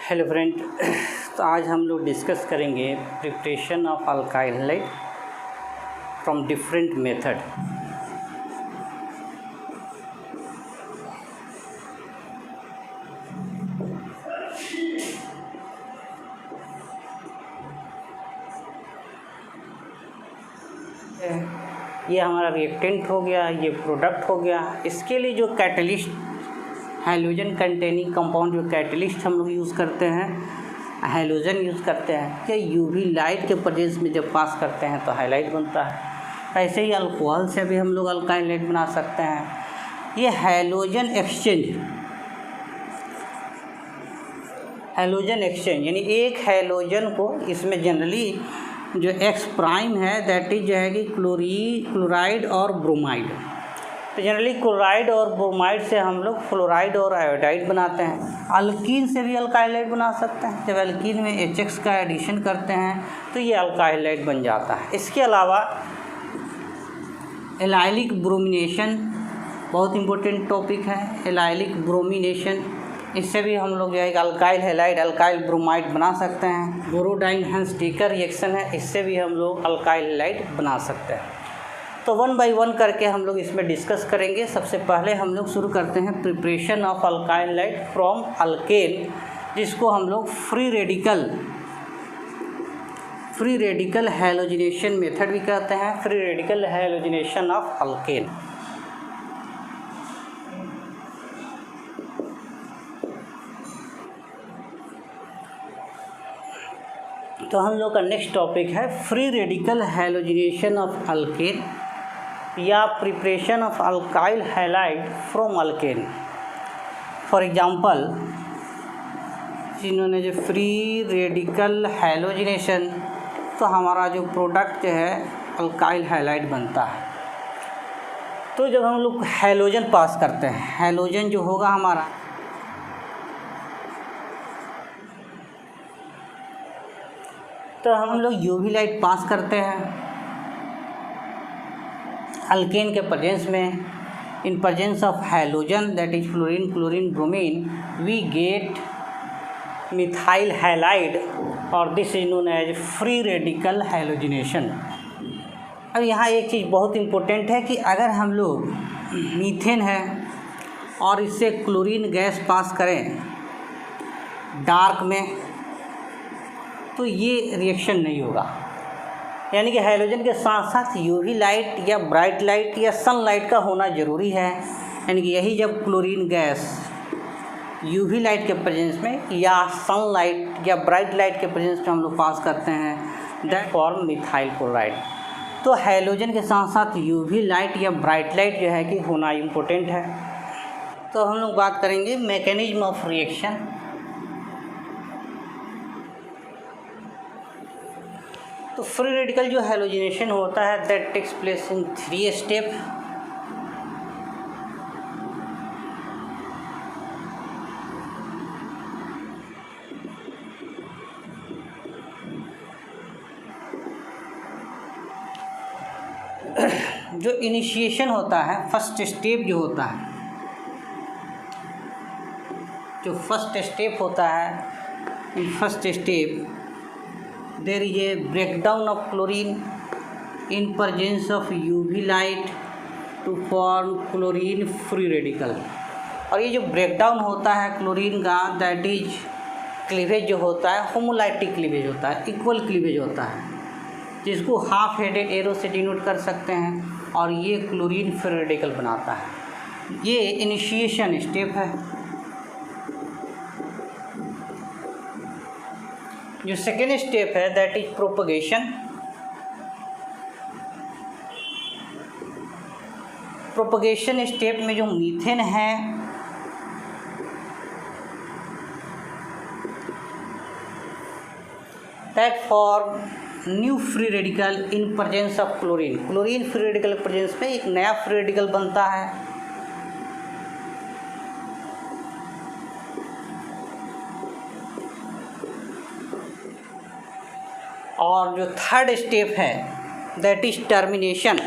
Hello friend, तो आज हम लोग डिस्कस करेंगे preparation of alkyl halide from different method. ये हमारा रिएक्टेंट हो गया, ये प्रोडक्ट हो गया। इसके लिए जो कैटलिस्ट हैलोजन कंटेनिंग कंपाउंड, जो कैटलिस्ट हम लोग यूज़ करते हैं, हैलोजन यूज़ करते हैं, कि यूवी लाइट के प्रेजेंस में जब पास करते हैं तो हाइलाइट बनता है। ऐसे ही अल्कोहल से भी हम लोग अल्काइल हाइलाइट बना सकते हैं। ये हैलोजन एक्सचेंज यानी एक हैलोजन को, इसमें जनरली जो एक्स प्राइम है दैट इज जो है कि क्लोराइड और ब्रोमाइड। तो जनरली क्लोराइड और ब्रोमाइड से हम लोग फ्लोराइड और आयोडाइड बनाते हैं। अल्कीन से भी अल्काइल हाइलाइड बना सकते हैं। जब अल्कीन में HX का एडिशन करते हैं तो ये अल्काइल हाइलाइड बन जाता है। इसके अलावा एलाइलिक ब्रोमिनेशन बहुत इंपॉर्टेंट टॉपिक है। एलाइलिक ब्रोमिनेशन, इससे भी हम लोग जो है अल्काइल हाइलाइड, अल्काइल ब्रोमाइड बना सकते हैं। बोरोडाइन हेंस-टेकर रिएक्शन है, इससे भी हम लोग अल्काइल हाइलाइड बना सकते हैं। तो वन बाय वन करके हम लोग इसमें डिस्कस करेंगे। सबसे पहले हम लोग शुरू करते हैं preparation of alkyl halide from alkane, जिसको हम लोग फ्री रेडिकल हैलोजिनेशन मेथड भी कहते हैं। Free radical halogenation of alkane. तो हम लोग का नेक्स्ट टॉपिक है free radical halogenation of alkane या preparation of alkyl halide from alkane. For example, जिन्होंने जो फ्री रेडिकल हैलोजिनेशन, तो हमारा जो प्रोडक्ट है अल्काइल हाइलाइड बनता है। तो जब हम लोग हैलोजन पास करते हैं, हैलोजन जो होगा हमारा, तो हम लोग यूवी लाइट पास करते हैं अल्केन के प्रेजेंस में। In presence of halogen that is fluorine, chlorine, bromine, we get methyl halide और this is known as free radical halogenation. अब यहाँ एक चीज़ बहुत इम्पोर्टेंट है कि अगर हम लोग मीथेन है और इससे क्लोरीन गैस पास करें डार्क में, तो ये रिएक्शन नहीं होगा। यानी कि हैलोजन के साथ साथ यूवी लाइट या ब्राइट लाइट या सनलाइट का होना ज़रूरी है। यानी कि यही जब क्लोरीन गैस यूवी लाइट के प्रेजेंस में या सनलाइट या ब्राइट लाइट के प्रेजेंस में हम लोग पास करते हैं, दैट फॉर्म मिथाइल क्लोराइड। तो हैलोजन के साथ साथ यूवी लाइट या ब्राइट लाइट जो है कि होना इम्पोर्टेंट है। तो हम लोग बात करेंगे मैकेनिज्म ऑफ रिएक्शन। तो फ्री रेडिकल जो हैलोजिनेशन होता है that takes place in 3 step. जो इनिशिएशन होता है, फर्स्ट स्टेप जो होता है, जो फर्स्ट स्टेप होता है, in first step there is a breakdown of chlorine in presence of UV light to form chlorine free radical। और ये जो ब्रेकडाउन होता है क्लोरीन का, दैट इज क्लीवेज जो होता है, होमोलाइटिक क्लीवेज होता है, इक्वल क्लीवेज होता है, जिसको हाफ हेडेड एरो से डिनोट कर सकते हैं। और ये क्लोरीन फ्री रेडिकल बनाता है। ये इनिशिएशन स्टेप है। जो सेकेंड स्टेप है that is propagation. Propagation step में जो मीथेन है that form new free radical in presence of chlorine. Chlorine free radical presence में एक नया फ्री रेडिकल बनता है। और जो थर्ड स्टेप है दैट इज टर्मिनेशन।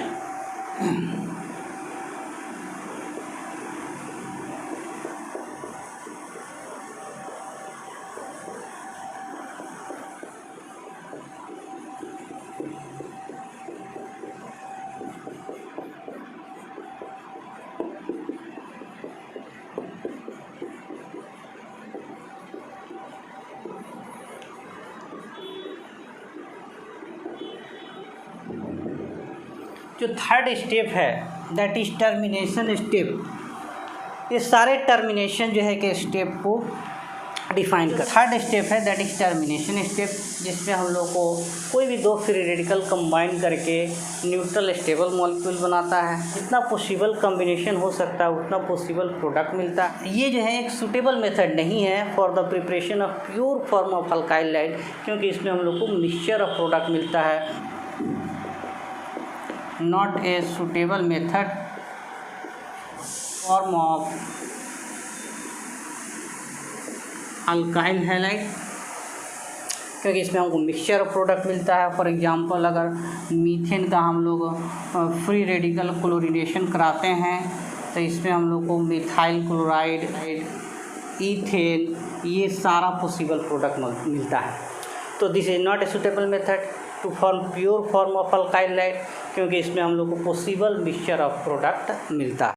जो थर्ड स्टेप है दैट इज टर्मिनेशन स्टेप। ये सारे टर्मिनेशन जो है कि स्टेप को डिफाइन कर। थर्ड स्टेप है दैट इज टर्मिनेशन स्टेप, जिसमें हम लोग को कोई भी दो फ्री रेडिकल कंबाइन करके न्यूट्रल स्टेबल मॉलिक्यूल बनाता है। जितना पॉसिबल कॉम्बिनेशन हो सकता है उतना पॉसिबल प्रोडक्ट मिलता है। ये जो है एक सूटेबल मेथड नहीं है for the preparation of pure form of alkyl halide, क्योंकि इसमें हम लोग को मिक्सचर ऑफ प्रोडक्ट मिलता है। Not a suitable method form of alkyl halide, क्योंकि इसमें हमको मिक्सचर ऑफ प्रोडक्ट मिलता है। फॉर एग्जांपल अगर मीथेन का हम लोग फ्री रेडिकल क्लोरीनेशन कराते हैं तो इसमें हम लोग को मिथाइल क्लोराइड, ईथेन, ये सारा पॉसिबल प्रोडक्ट मिलता है। तो this is not a suitable method to form pure form of alkyl halide, क्योंकि इसमें हम लोग को पॉसिबल मिक्सचर ऑफ प्रोडक्ट मिलता है।